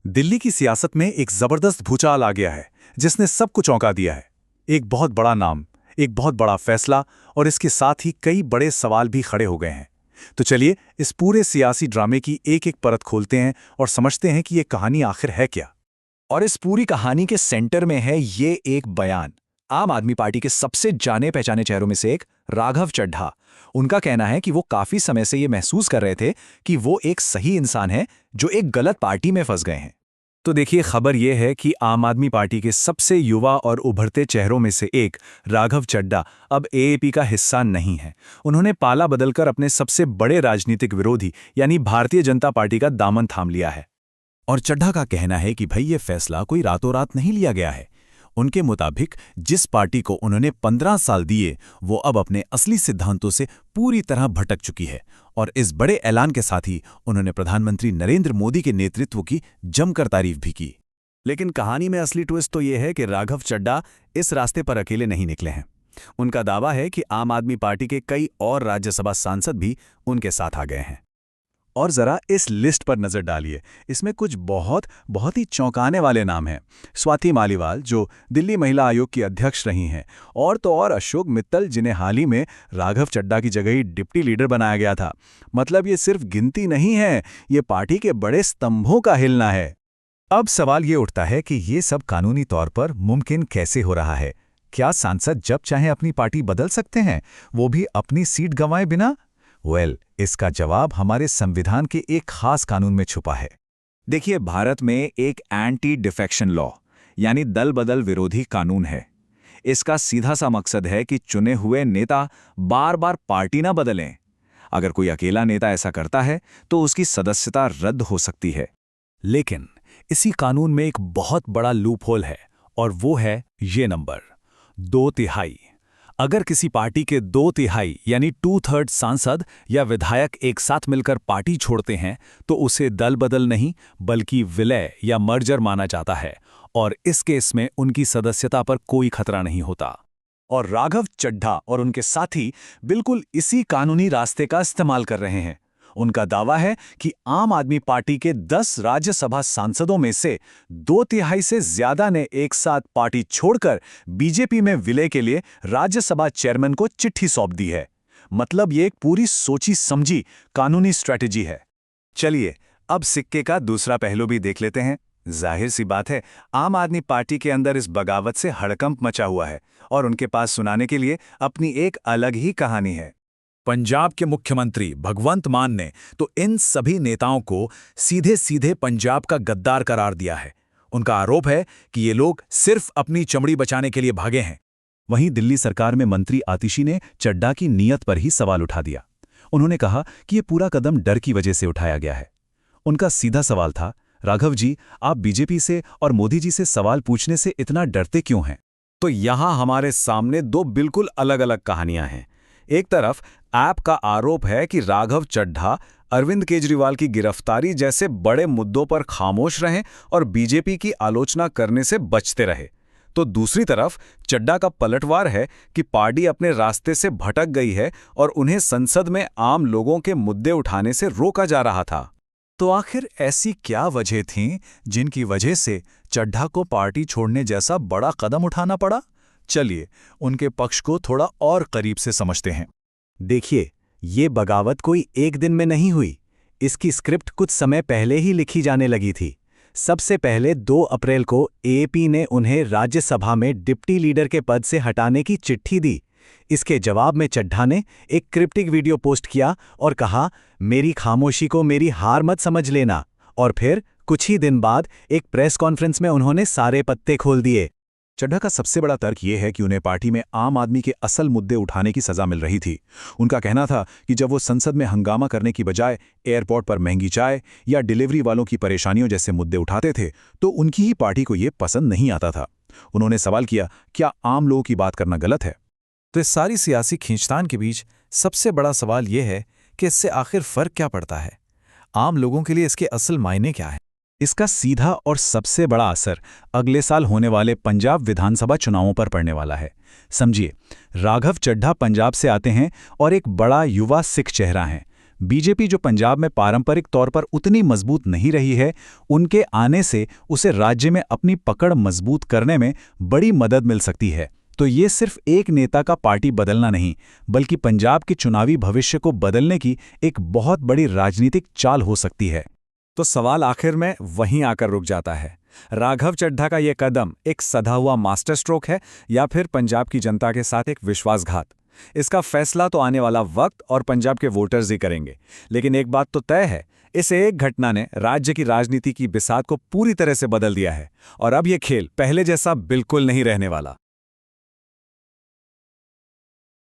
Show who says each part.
Speaker 1: दिल्ली की सियासत में एक जबरदस्त भूचाल आ गया है जिसने सबको चौंका दिया है। एक बहुत बड़ा नाम, एक बहुत बड़ा फैसला और इसके साथ ही कई बड़े सवाल भी खड़े हो गए हैं। तो चलिए इस पूरे सियासी ड्रामे की एक एक परत खोलते हैं और समझते हैं कि ये कहानी आखिर है क्या।
Speaker 2: और इस पूरी कहानी के सेंटर में है ये एक बयान आम आदमी पार्टी के सबसे जाने पहचाने चेहरों में से एक राघव चड्ढा। उनका कहना है कि वो काफी समय से ये महसूस कर रहे थे कि वो एक सही इंसान है जो एक गलत पार्टी में फंस गए हैं।
Speaker 1: तो देखिए, खबर यह है कि आम आदमी पार्टी के सबसे युवा और उभरते चेहरों में से एक राघव चड्ढा अब एएपी का हिस्सा नहीं है। उन्होंने पाला बदलकर अपने सबसे बड़े राजनीतिक विरोधी यानी भारतीय जनता पार्टी का दामन थाम लिया है।
Speaker 2: और चड्ढा का कहना है कि भाई ये फैसला कोई रातों रात नहीं लिया गया है। उनके मुताबिक जिस पार्टी को उन्होंने 15 साल दिए वो अब अपने असली सिद्धांतों से पूरी तरह भटक चुकी है। और इस बड़े ऐलान के साथ ही उन्होंने प्रधानमंत्री नरेंद्र मोदी के नेतृत्व की जमकर तारीफ भी की। लेकिन कहानी में असली ट्विस्ट तो ये है कि राघव चड्ढा इस रास्ते पर अकेले नहीं निकले हैं। उनका दावा है कि आम आदमी पार्टी के कई और राज्यसभा सांसद भी उनके साथ आ गए हैं।
Speaker 1: और जरा इस लिस्ट पर नजर डालिए, इसमें कुछ बहुत ही चौंकाने वाले नाम हैं। स्वाति मालीवाल जो दिल्ली महिला आयोग की अध्यक्ष रही हैं, और तो और अशोक मित्तल जिन्हें हाल ही में राघव चड्ढा की जगह ही डिप्टी लीडर बनाया गया था। मतलब ये सिर्फ गिनती नहीं है, ये पार्टी के बड़े स्तंभों का हिलना है।
Speaker 2: अब सवाल ये उठता है कि ये सब कानूनी तौर पर मुमकिन कैसे हो रहा है। क्या सांसद जब चाहे अपनी पार्टी बदल सकते हैं, वो भी अपनी सीट गंवाए बिना? इसका जवाब हमारे संविधान के एक खास कानून में छुपा है। देखिए, भारत में एक एंटी डिफेक्शन लॉ यानी दल बदल विरोधी कानून है। इसका सीधा सा मकसद है कि चुने हुए नेता बार बार पार्टी ना बदलें। अगर कोई अकेला नेता ऐसा करता है तो उसकी सदस्यता रद्द हो सकती है। लेकिन इसी कानून में एक बहुत बड़ा लूपहोल है और वो है ये नंबर 2/3। अगर किसी पार्टी के 2/3 यानी 2/3 सांसद या विधायक एक साथ मिलकर पार्टी छोड़ते हैं तो उसे दल बदल नहीं बल्कि विलय या मर्जर माना जाता है, और इस केस में उनकी सदस्यता पर कोई खतरा नहीं होता। और राघव चड्ढा और उनके साथी बिल्कुल इसी कानूनी रास्ते का इस्तेमाल कर रहे हैं। उनका दावा है कि आम आदमी पार्टी के 10 राज्यसभा सांसदों में से 2/3 से ज्यादा ने एक साथ पार्टी छोड़कर बीजेपी में विलय के लिए राज्यसभा चेयरमैन को चिट्ठी सौंप दी है। मतलब ये एक पूरी सोची समझी कानूनी स्ट्रैटेजी है। चलिए अब सिक्के का दूसरा पहलू भी देख लेते हैं। जाहिर सी बात है, आम आदमी पार्टी के अंदर इस बगावत से हड़कंप मचा हुआ है और उनके पास सुनाने के लिए अपनी एक अलग ही कहानी है। पंजाब के मुख्यमंत्री भगवंत मान ने तो इन सभी नेताओं को सीधे सीधे पंजाब का गद्दार करार दिया है। उनका आरोप है कि ये लोग सिर्फ अपनी चमड़ी बचाने के लिए भागे हैं। वहीं दिल्ली सरकार में मंत्री आतिशी ने चड्ढा की नीयत पर ही सवाल उठा दिया। उन्होंने कहा कि ये पूरा कदम डर की वजह से उठाया गया है। उनका सीधा सवाल था, राघव जी, आप बीजेपी से और मोदी जी से सवाल पूछने से इतना डरते क्यों हैं? तो यहां हमारे सामने दो बिल्कुल अलग अलग कहानियां हैं। एक तरफ ऐप का आरोप है कि राघव चड्ढा अरविंद केजरीवाल की गिरफ्तारी जैसे बड़े मुद्दों पर खामोश रहें और बीजेपी की आलोचना करने से बचते रहे। तो दूसरी तरफ चड्ढा का पलटवार है कि पार्टी अपने रास्ते से भटक गई है और उन्हें संसद में आम लोगों के मुद्दे उठाने से रोका जा रहा था। तो आखिर ऐसी क्या वजह थीं जिनकी वजह से चड्ढा को पार्टी छोड़ने जैसा बड़ा कदम उठाना पड़ा? चलिए उनके पक्ष को थोड़ा और करीब से समझते हैं। देखिए, ये बगावत कोई एक दिन में नहीं हुई। इसकी स्क्रिप्ट कुछ समय पहले ही लिखी जाने लगी थी। सबसे पहले 2 अप्रैल को एएपी ने उन्हें राज्यसभा में डिप्टी लीडर के पद से हटाने की चिट्ठी दी। इसके जवाब में चड्ढा ने एक क्रिप्टिक वीडियो पोस्ट किया और कहा, मेरी खामोशी को मेरी हार मत समझ लेना। और फिर कुछ ही दिन बाद एक प्रेस कॉन्फ्रेंस में उन्होंने सारे पत्ते खोल दिए। चड्ढा का सबसे बड़ा तर्क यह है कि उन्हें पार्टी में आम आदमी के असल मुद्दे उठाने की सजा मिल रही थी। उनका कहना था कि जब वो संसद में हंगामा करने की बजाय एयरपोर्ट पर महंगी चाय या डिलीवरी वालों की परेशानियों जैसे मुद्दे उठाते थे तो उनकी ही पार्टी को ये पसंद नहीं आता था। उन्होंने सवाल किया, क्या आम लोगों की बात करना गलत है? तो इस सारी सियासी खींचतान के बीच सबसे बड़ा सवाल यह है कि इससे आखिर फर्क क्या पड़ता है? आम लोगों के लिए इसके असल मायने क्या है?
Speaker 1: इसका सीधा और सबसे बड़ा असर अगले साल होने वाले पंजाब विधानसभा चुनावों पर पड़ने वाला है। समझिए, राघव चड्ढा पंजाब से आते हैं और एक बड़ा युवा सिख चेहरा हैं। बीजेपी जो पंजाब में पारंपरिक तौर पर उतनी मजबूत नहीं रही है, उनके आने से उसे राज्य में अपनी पकड़ मजबूत करने में बड़ी मदद मिल सकती है। तो ये सिर्फ एक नेता का पार्टी बदलना नहीं, बल्कि पंजाब के चुनावी भविष्य को बदलने की एक बहुत बड़ी राजनीतिक चाल हो सकती है।
Speaker 2: तो सवाल आखिर में वहीं आकर रुक जाता है। राघव चड्ढा का ये कदम एक सधा हुआ मास्टर स्ट्रोक है या फिर पंजाब की जनता के साथ एक विश्वासघात? इसका फैसला तो आने वाला वक्त और पंजाब के वोटर्स ही करेंगे। लेकिन एक बात तो तय है, इस एक घटना ने राज्य की राजनीति की बिसात को पूरी तरह से बदल दिया है और अब ये खेल पहले जैसा बिल्कुल नहीं रहने वाला।